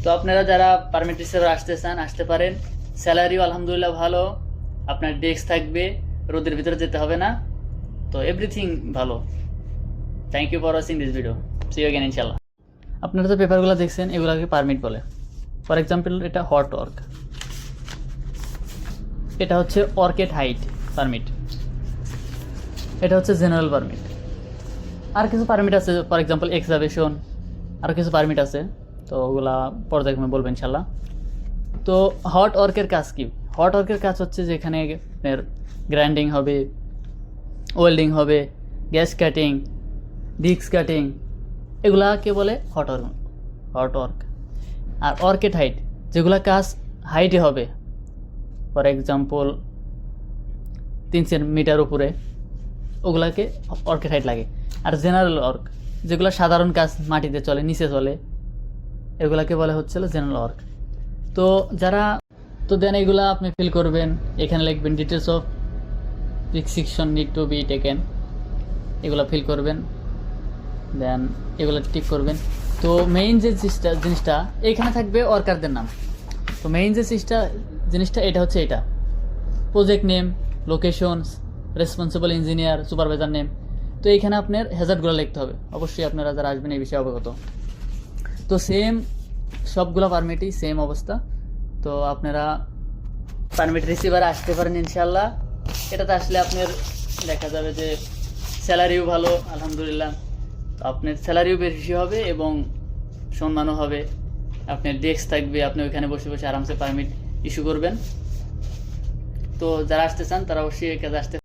তো আপনারা যারা পারমিট রিসিভার আসতে চান আসতে পারেন। স্যালারিও আলহামদুলিল্লাহ ভালো, আপনার ডেস্ক থাকবে, রোদের ভিতরে যেতে হবে না, তো এভরিথিং ভালো। Thank you for watching this video, see you again ইনশাল্লাহ। আপনারা যে পেপারগুলো দেখছেন এগুলোকে পারমিট বলে। ফর এক্সাম্পল এটা হট ওয়ার্ক, এটা হচ্ছে অর্কেড হাইট পারমিট, এটা হচ্ছে জেনারেল পারমিট। আর কিছু পারমিট আছে, ফর এক্সাম্পল এক্সাবেশন, আর কিছু পারমিট আছে, তো ওগুলা পর্যায়ক্রমে বলবেন ইনশাল্লাহ। তো হট ওয়ার্কের কাজ কি? হট ওয়ার্কের কাজ হচ্ছে যেখানে আপনার গ্রাইন্ডিং হবে, ওয়েল্ডিং হবে, গ্যাস কাটিং, ডিস্ক কাটিং, এগুলাকে বলে হট ওয়ার্ক। আর অর্কেড হাইট যেগুলা কাজ হাইটে হবে, ফর এক্সাম্পল 300 মিটার উপরে, ওগুলাকে অর্কেড হাইট লাগে। আর জেনারেল ওয়ার্ক যেগুলো সাধারণ কাজ মাটিতে চলে, নিচে চলে, এগুলাকে বলে হচ্ছিল জেনারেল ওয়ার্ক। তো যারা তো দেন এগুলা আপনি ফিল করবেন, এখানে লিখবেন details of restriction need to be taken, এগুলো ফিল করবেন, দেন এগুলো টিক করবেন। তো মেইন যে জিনিসটা এইখানে থাকবে ওয়ার্কারদের নাম। তো মেইন যে জিনিসটা এটা হচ্ছে এটা project name, locations, responsible engineer, supervisor name. তো এইখানে আপনার হ্যাজার্ডগুলো লিখতে হবে, অবশ্যই আপনারা যারা আসবেন এই বিষয়ে অবগত। তো সেম সবগুলো পারমিটই সেম অবস্থা। তো আপনারা পারমিট রিসিভার আসতে পারেন ইনশাল্লাহ। এটাতে আসলে আপনার দেখা যাবে যে স্যালারিও ভালো আলহামদুলিল্লাহ, তো আপনার স্যালারিও বেশি হবে এবং সম্মানও হবে। আপনার ডেস্ক থাকবে, আপনি ওইখানে বসে বসে আরামসে পারমিট ইস্যু করবেন। তো যারা আসতে চান তারা অবশ্যই এই কাজে আসতে